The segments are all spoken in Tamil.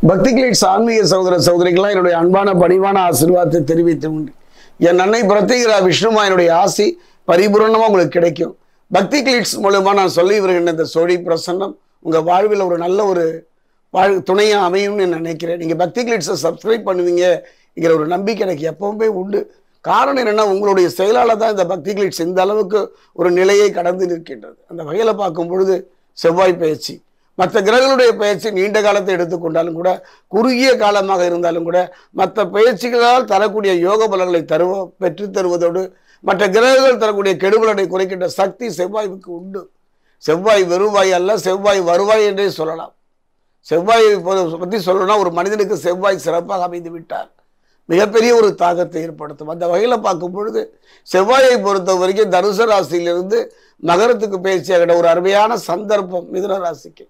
பக்தி கிளிட்ஸ் ஆன்மீக சகோதர சகோதரிகளாம் என்னுடைய அன்பான பணிவான ஆசீர்வாதத்தை தெரிவித்து உண்டு. என் அன்னை பிரத்யேகரா விஷ்ணுமா என்னுடைய ஆசி பரிபூர்ணமாக உங்களுக்கு கிடைக்கும். பக்தி கிளிட்ஸ் மூலமாக நான் சொல்லி வருகின்ற இந்த சோழி பிரசன்னம் உங்கள் வாழ்வில் ஒரு நல்ல ஒரு துணையாக அமையும்னு நான் நினைக்கிறேன். நீங்கள் பக்தி கிளிட்ஸை சப்ஸ்கிரைப் பண்ணுவீங்கிற ஒரு நம்பிக்கை எனக்கு எப்பவுமே உண்டு. காரணம் என்னென்னா, உங்களுடைய செயலால் தான் இந்த பக்தி கிளிட்ஸ் இந்த அளவுக்கு ஒரு நிலையை கடந்து நிற்கின்றது. அந்த வகையில் பார்க்கும் பொழுது செவ்வாய் பயிற்சி, மற்ற கிரகங்களுடைய பயிற்சி நீண்ட காலத்தை எடுத்துக்கொண்டாலும் கூட, குறுகிய காலமாக இருந்தாலும் கூட, மற்ற பயிற்சிகளால் தரக்கூடிய யோக பலன்களை பெற்று தருவதோடு மற்ற கிரகங்கள் தரக்கூடிய கெடுபலனை குறைக்கின்ற சக்தி செவ்வாய்க்கு உண்டு. செவ்வாய் வெறுவாய் அல்ல, செவ்வாய் வருவாய் என்றே சொல்லலாம். செவ்வாயை பற்றி சொல்லணும்னா, ஒரு மனிதனுக்கு செவ்வாய் சிறப்பாக அமைந்து விட்டார் மிகப்பெரிய ஒரு தாக்கத்தை ஏற்படுத்தும். அந்த வகையில் பார்க்கும் பொழுது செவ்வாயை பொறுத்த வரைக்கும் தனுசு ராசியிலிருந்து மகரத்துக்கு பயிற்சியாகிற ஒரு அருமையான சந்தர்ப்பம் மிதுன ராசிக்கு.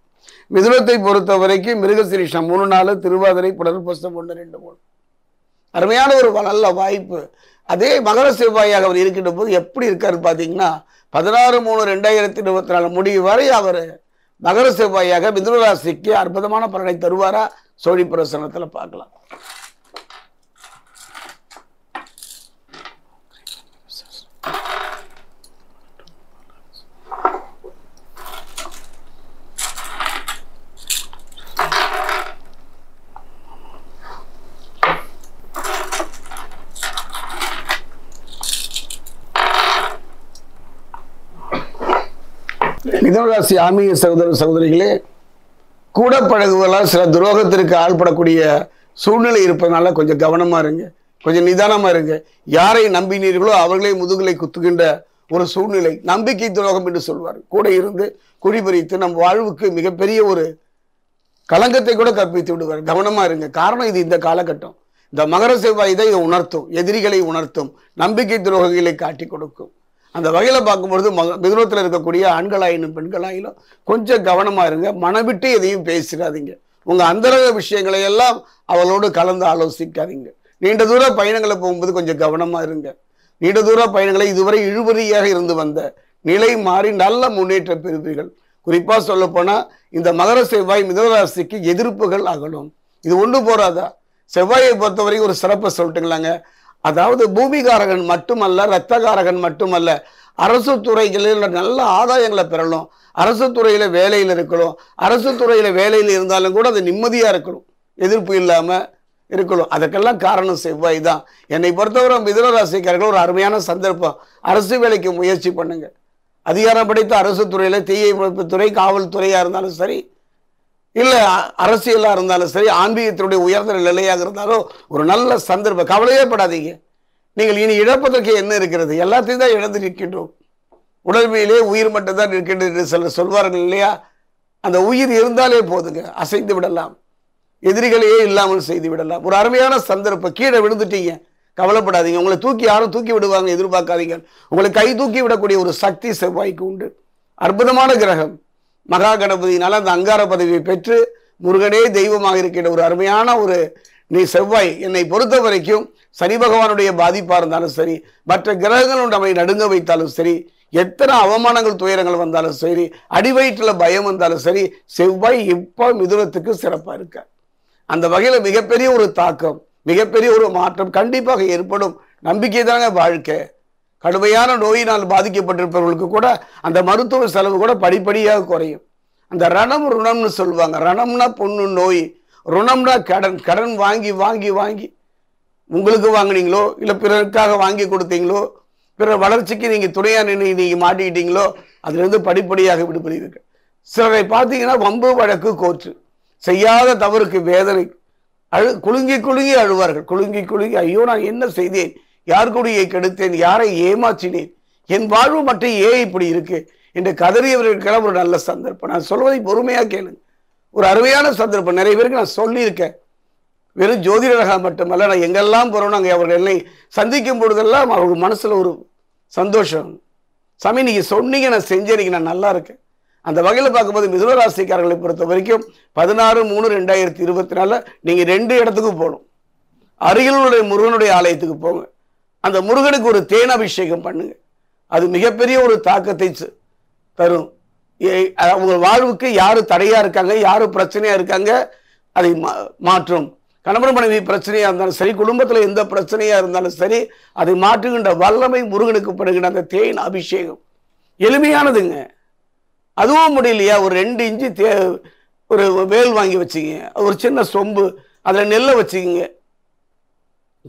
மிதுனத்தை பொறுத்த வரைக்கும் மிருகசிரீஷம் 3 4, திருவாதிரை புனர்பூசம் 1 2 3 அருமையான ஒரு நல்ல வாய்ப்பு. அதே மகர செவ்வாயாக அவர் இருக்கின்ற போது எப்படி இருக்காரு பார்த்தீங்கன்னா, 16/3/2024 முடிவு வரை அவர் மகர செவ்வாயாக மிதுன ராசிக்கு அற்புதமான பலனை தருவாரா சோழி பிரசனத்தில் பார்க்கலாம். மிதுனராசி ஆன்மீக சகோதர சகோதரிகளே, கூட பழகுவதால் சில துரோகத்திற்கு ஆள்படக்கூடிய சூழ்நிலை இருப்பதனால கொஞ்சம் கவனமா இருங்க, கொஞ்சம் நிதானமா இருங்க. யாரை நம்பினீர்களோ அவர்களே முதுகலை குத்துகின்ற ஒரு சூழ்நிலை, நம்பிக்கை துரோகம் என்று சொல்வார். கூட இருந்து குழிபறித்து நம் வாழ்வுக்கு மிகப்பெரிய ஒரு களங்கத்தை கூட கற்பித்து விடுவார். கவனமா இருங்க. காரணம், இது இந்த காலகட்டம். இந்த மகர செவ்வாய் இதை உணர்த்தும், எதிரிகளை உணர்த்தும், நம்பிக்கை துரோகங்களை காட்டி கொடுக்கும். அந்த வகையில் பார்க்கும்பொழுது மிதுனத்தில் இருக்கக்கூடிய ஆண்களாயினும் பெண்களாயினும் கொஞ்சம் கவனமாக இருங்க. மனவிட்டு எதையும் பேசிடாதீங்க. உங்கள் அந்தரங்க விஷயங்களை எல்லாம் அவளோடு கலந்து ஆலோசிக்காதீங்க. நீண்ட தூர பயணங்களை போகும்போது கொஞ்சம் கவனமாக இருங்க. நீண்ட தூர பயணங்களை இதுவரை இழுபறியாக இருந்து வந்த நிலை மாறி நல்ல முன்னேற்றம் பெறுவீர்கள். குறிப்பாக சொல்லப்போனால் இந்த மகர செவ்வாய் மிதுனராசிக்கு எதிர்ப்புகள் அகலும். இது ஒன்று போறாதா? செவ்வாயை பொறுத்தவரைக்கும் ஒரு சிறப்பை சொல்லிட்டுங்களாங்க. அதாவது பூமிகாரகன் மட்டுமல்ல, இரத்தகாரகன் மட்டுமல்ல, அரசு துறைகளில் நல்ல ஆதாயங்களை பெறணும், அரசு துறையில வேலையில் இருக்கணும், அரசு துறையில வேலையில் இருந்தாலும் கூட அது நிம்மதியா இருக்கணும், எதிர்ப்பு இல்லாம இருக்கணும். அதுக்கெல்லாம் காரணம் செவ்வாய் தான். என்னை பொறுத்தவரை மிதுன ராசிக்காரர்கள் ஒரு அருமையான சந்தர்ப்பம். அரசு வேலைக்கு முயற்சி பண்ணுங்க. அதிகாரம் படைத்த அரசு துறையில தீயணைப்பு துறை, காவல்துறையா இருந்தாலும் சரி, இல்லை அரசியலாக இருந்தாலும் சரி, ஆன்மீகத்தினுடைய உயர்ந்த நிலையாக இருந்தாலும் ஒரு நல்ல சந்தர்ப்பம். கவலையே படாதீங்க. நீங்கள் இனி இழப்பதற்கு என்ன இருக்கிறது? எல்லாத்தையும் தான் இழந்து நிற்கின்றோம். உடல்மையிலே உயிர் மட்டும் தான் இருக்கின்றது என்று சிலர் சொல்வார்கள் இல்லையா? அந்த உயிர் இருந்தாலே போதுங்க, அசைந்து விடலாம், எதிரிகளையே இல்லாமல் செய்து விடலாம். ஒரு அருமையான சந்தர்ப்பம். கீழே விழுந்துட்டீங்க, கவலைப்படாதீங்க. உங்களை யாரும் தூக்கி விடுவாங்க எதிர்பார்க்காதீங்க. உங்களை கை தூக்கி விடக்கூடிய ஒரு சக்தி செவ்வாய்க்கு உண்டு. அற்புதமான கிரகம். மகா கணபதியினால அந்த அங்கார பதவியை பெற்று முருகனே தெய்வமாக இருக்கின்ற ஒரு அருமையான ஒரு செவ்வாய். என்னை பொறுத்த வரைக்கும் சனி பகவானுடைய பாதிப்பா இருந்தாலும் சரி, மற்ற கிரகங்கள் நம்மை நடுங்க வைத்தாலும் சரி, எத்தனை அவமானங்கள் துயரங்கள் வந்தாலும் சரி, அடிவயிற்றுல பயம் வந்தாலும் சரி, செவ்வாய் இப்போ மிதுனத்துக்கு சிறப்பா இருக்க. அந்த வகையில மிகப்பெரிய ஒரு தாக்கம், மிகப்பெரிய ஒரு மாற்றம் கண்டிப்பாக ஏற்படும். நம்பிக்கை தாங்க வாழ்க்கை. கடுமையான நோயினால் பாதிக்கப்பட்டிருப்பவர்களுக்கு கூட அந்த மருத்துவ செலவு கூட படிப்படியாக குறையும். அந்த ரணம் ருணம்னு சொல்லுவாங்க. ரணம்னா பொண்ணு நோய், ருணம்னா கடன். கடன் வாங்கி வாங்கி வாங்கி உங்களுக்கு வாங்கினீங்களோ, இல்லை பிறருக்காக வாங்கி கொடுத்தீங்களோ, பிறர் வளர்ச்சிக்கு நீங்கள் துணையாக நின்று நீங்கள் மாட்டிக்கிட்டீங்களோ, அதுலேருந்து படிப்படியாக விடுபடுவீர்கள். சிலரை பார்த்தீங்கன்னா வம்பு வழக்கு கோர்ட்டு, செய்யாத தவறுக்கு வேதனை, குலுங்கி குலுங்கி அழுவார்கள். குலுங்கி குலுங்கி, ஐயோ நான் என்ன செய்தேன், யார் கூடியை கெடுத்தேன், யாரை ஏமாற்றினேன், என் வாழ்வு மட்டும் ஏன் இப்படி இருக்கு என்று கதறியவர்களுக்கெல்லாம் ஒரு நல்ல சந்தர்ப்பம். நான் சொல்வதை பொறுமையாக கேளுங்க. ஒரு அருமையான சந்தர்ப்பம். நிறைய பேருக்கு நான் சொல்லியிருக்கேன். வெறும் ஜோதிடராக மட்டுமல்ல, நான் எங்கெல்லாம் போகிறோம், நாங்கள் அவர்கள் என்னை சந்திக்கும் பொழுதெல்லாம் அவர்கள் மனசில் ஒரு சந்தோஷம். சாமி நீங்கள் சொன்னீங்க, நான் செஞ்சேன், இன்னைக்கு நான் நல்லா இருக்கேன். அந்த வகையில் பார்க்கும்போது மிதுன ராசிக்காரர்களை பொறுத்த வரைக்கும் 16/3/2024 நீங்கள் 2 இடத்துக்கு போகணும். அருகிலுடைய முருகனுடைய ஆலயத்துக்கு போங்க. அந்த முருகனுக்கு ஒரு தேன் அபிஷேகம் பண்ணுங்க. அது மிகப்பெரிய ஒரு தாக்கத்தை தரும். உங்கள் வாழ்வுக்கு யாரு தடையா இருக்காங்க, யாரு பிரச்சனையா இருக்காங்க, அதை மாற்றும். கணவன் மனைவி பிரச்சனையா இருந்தாலும் சரி, குடும்பத்தில் எந்த பிரச்சனையா இருந்தாலும் சரி, அதை மாற்றுகின்ற வல்லமை முருகனுக்கு படுகின்ற அந்த தேன் அபிஷேகம் எளிமையானதுங்க. அதுவும் முடியலையா, ஒரு 2 இன்ச்சு ஒரு வேல் வாங்கி வச்சுக்கிங்க, ஒரு சின்ன சொம்பு, அதில் நெல்லை வச்சுக்கிங்க.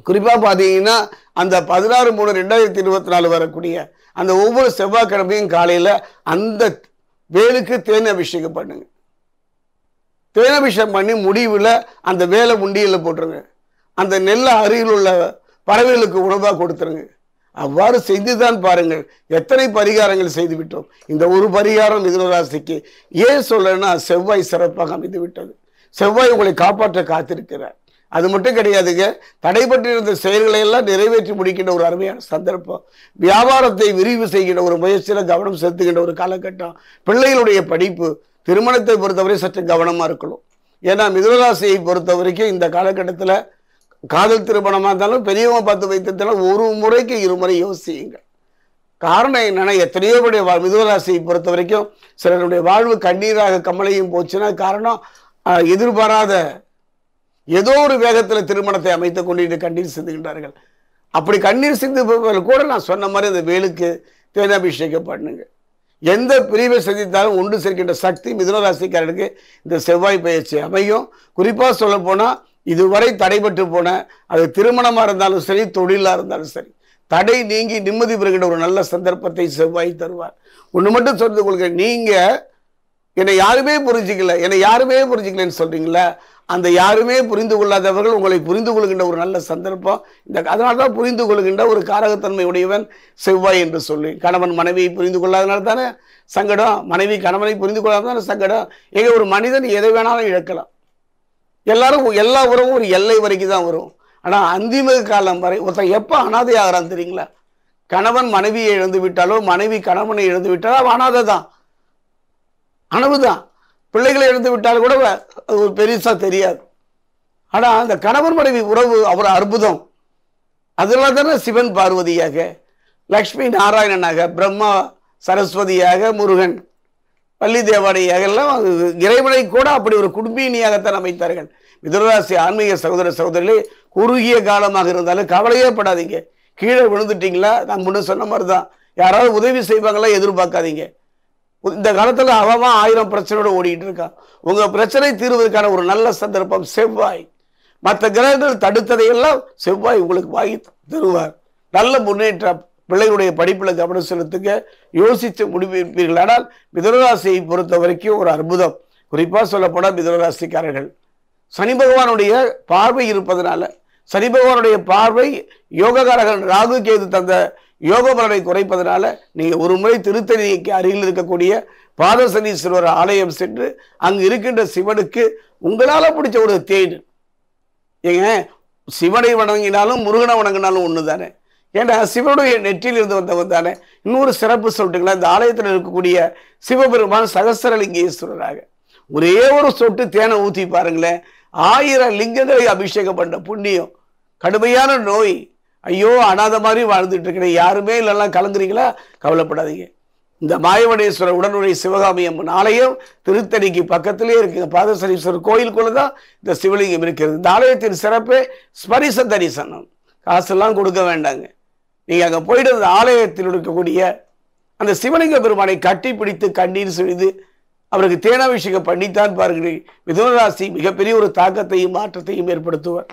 குறிப்பாக பார்த்தீங்கன்னா அந்த 16/3/2024 வரக்கூடிய அந்த ஒவ்வொரு செவ்வாய்க்கிழமையும் காலையில் அந்த வேலுக்கு தேன் அபிஷேகம் பண்ணுங்க. தேன் அபிஷேகம் பண்ணி முடிவில் அந்த வேலை உண்டியலில் போட்டுருங்க. அந்த நெல்லை அருகில் உள்ள பறவைகளுக்கு உணவாக கொடுத்துருங்க. அவ்வாறு செய்துதான் பாருங்கள் எத்தனை பரிகாரங்கள் செய்து விட்டோம். இந்த ஒரு பரிகாரம் மிதுன ராசிக்கு ஏன் சொல்றேன்னா, செவ்வாய் சிறப்பாக அமைந்து விட்டது. செவ்வாய் உங்களை காப்பாற்ற காத்திருக்கிறார். அது மட்டும் கிடையாதுங்க, தடைபட்டிருந்த செயல்களை எல்லாம் நிறைவேற்றி முடிக்கின்ற ஒரு அருமையான சந்தர்ப்பம். வியாபாரத்தை விரிவு செய்கின்ற ஒரு முயற்சியில் கவனம் செலுத்துகின்ற ஒரு காலகட்டம். பிள்ளைகளுடைய படிப்பு, திருமணத்தை பொறுத்தவரை சற்று கவனமாக இருக்கணும். ஏன்னா மிதுனராசியை பொறுத்த வரைக்கும் இந்த காலகட்டத்தில் காதல் திருமணமாக இருந்தாலும் பெரியவங்க பார்த்து வைத்திருந்தாலும் ஒரு முறைக்கு 2 முறை யோசியுங்க. காரணம் என்னன்னா, எத்தனையோ மிதுனராசியை பொறுத்த வரைக்கும் சிலருடைய வாழ்வு கண்ணீராக கமலையும் போச்சுன்னா காரணம் எதிர்பாராத ஏதோ ஒரு வேகத்தில் திருமணத்தை அமைத்துக் கொண்டு கண்ணீர் சிந்துகின்றார்கள். அப்படி கண்ணீர் சிந்துபவர்கள் கூட நான் சொன்ன மாதிரி அந்த வேலுக்கு தேனாபிஷேகம் பண்ணுங்க. எந்த பிரிவை சந்தித்தாலும் ஒன்று சேர்க்கின்ற சக்தி மிதுனராசிக்காரனுக்கு இந்த செவ்வாய் பயிற்சி அமையும். குறிப்பாக சொல்ல போனால், இதுவரை தடைபட்டு போன அது திருமணமாக இருந்தாலும் சரி, தொழிலாக இருந்தாலும் சரி, தடை நீங்கி நிம்மதி பெறுகின்ற ஒரு நல்ல சந்தர்ப்பத்தை செவ்வாய் தருவார். ஒன்று மட்டும் சொல்லிக் கொள்க, நீங்கள் என்னை யாருமே புரிஞ்சிக்கலன்னு சொல்றீங்களா, அந்த யாருமே புரிந்து கொள்ளாதவர்கள் உங்களை புரிந்து கொள்கின்ற ஒரு நல்ல சந்தர்ப்பம். அதனால தான் புரிந்து கொள்கின்ற ஒரு காரகத்தன்மை உடையவன் செவ்வாய் என்று சொல்லி. கணவன் மனைவியை புரிந்து கொள்ளாதனால தானே சங்கடம், மனைவி கணவனை புரிந்து கொள்ளாதனால சங்கடம். ஒரு மனிதன் எதை வேணாலும் இழக்கலாம். எல்லா உறவும் ஒரு எல்லை வரைக்கும் தான் வரும். ஆனால் அந்திம காலம் வரை ஒருத்தன் எப்போ அனாதை ஆகிறான் தெரியுங்களா? கணவன் மனைவியை இழந்து விட்டாலோ, மனைவி கணவனை இழந்து விட்டாலோ அவன் அனாதை தான், அனவுதான். பிள்ளைகளை இழந்து விட்டாலும் கூட அது ஒரு பெருசா தெரியாது. ஆனால் அந்த கணவன் மனைவி உறவு அவர் அற்புதம். அதெல்லாம் தானே சிவன் பார்வதியாக, லக்ஷ்மி நாராயணனாக, பிரம்மா சரஸ்வதியாக, முருகன் பள்ளி தேவானையாக எல்லாம் இறைவனை கூட அப்படி ஒரு குடும்பினியாகத்தான் அமைத்தார்கள். மிதுனராசி ஆன்மீக சகோதர சகோதரிகளே, குறுகிய காலமாக இருந்தாலும் கவலையே படாதீங்க. கீழே விழுந்துட்டீங்களா, நான் முன்ன சொன்ன மாதிரி தான், யாராவது உதவி செய்வாங்களா எதிர்பார்க்காதீங்க. இந்த காலத்தில் அவன் 1000 பிரச்சனையோடு ஓடிக்கிட்டு இருக்கான். உங்க பிரச்சனை தீர்வதற்கான ஒரு நல்ல சந்தர்ப்பம் செவ்வாய். மற்ற கிரகங்கள் தடுத்ததையெல்லாம் செவ்வாய் உங்களுக்கு வாங்கி தருவார். நல்ல முன்னேற்றம். பிள்ளைகளுடைய படிப்பில் கவனம் செலுத்துங்க, யோசித்து முடிவெடுப்பீர்கள். ஆனால் மிதுனராசியை பொறுத்த வரைக்கும் ஒரு அற்புதம். குறிப்பாக சொல்லப்போனால் மிதுனராசிக்காரர்கள் சனி பகவானுடைய பார்வை இருப்பதனால, சனி பகவானுடைய பார்வை யோககாரகன் ராகு கேது தந்த யோக பலனை குறைப்பதனால நீங்கள் ஒரு முறை திருத்தணிக்கு அருகில் இருக்கக்கூடிய பாதசனீஸ்வரர் ஆலயம் சென்று அங்கு இருக்கின்ற சிவனுக்கு உங்களால் பிடிச்ச ஒரு தேன், ஏங்க சிவனை வணங்கினாலும் முருகனை வணங்கினாலும் ஒன்று தானே. ஏன்னா சிவனுடைய நெற்றியில் இருந்து வந்தவன் தானே. இன்னொரு சிறப்பு சொல்லிட்டுங்களா, இந்த ஆலயத்தில் இருக்கக்கூடிய சிவபெருமான் சகஸ்ரலிங்கேஸ்வரராக ஒரே ஒரு சொட்டு தேனை ஊற்றி பாருங்களேன், 1000 லிங்கங்களை அபிஷேகம் பண்ண புண்ணியம். கடுமையான நோய், ஐயோ அனாத மாதிரி வாழ்ந்துட்டு இருக்கிறேன், யாருமே இல்லைலாம் கலங்குறீங்களா, கவலைப்படாதீங்க. இந்த மாயவனேஸ்வரர் உடனுடைய சிவகாமி அம்மன் ஆலயம் திருத்தணிக்கு பக்கத்திலே இருக்குங்க. பாதசனீஸ்வரர் கோயிலுக்குள்ள தான் இந்த சிவலிங்கம் இருக்கிறது. இந்த ஆலயத்தின் சிறப்பே ஸ்பரிச தரிசனம். காசெல்லாம் கொடுக்க வேண்டாங்க. நீங்கள் அங்கே போயிட்டு அந்த ஆலயத்தில் இருக்கக்கூடிய அந்த சிவலிங்க பெருமானை கட்டி பிடித்து கண்ணீர் செய்து அவருக்கு தேனாபிஷேகம் பண்ணித்தான் பாருங்கள். மிதுன ராசி மிகப்பெரிய ஒரு தாக்கத்தையும் மாற்றத்தையும் ஏற்படுத்துவார்.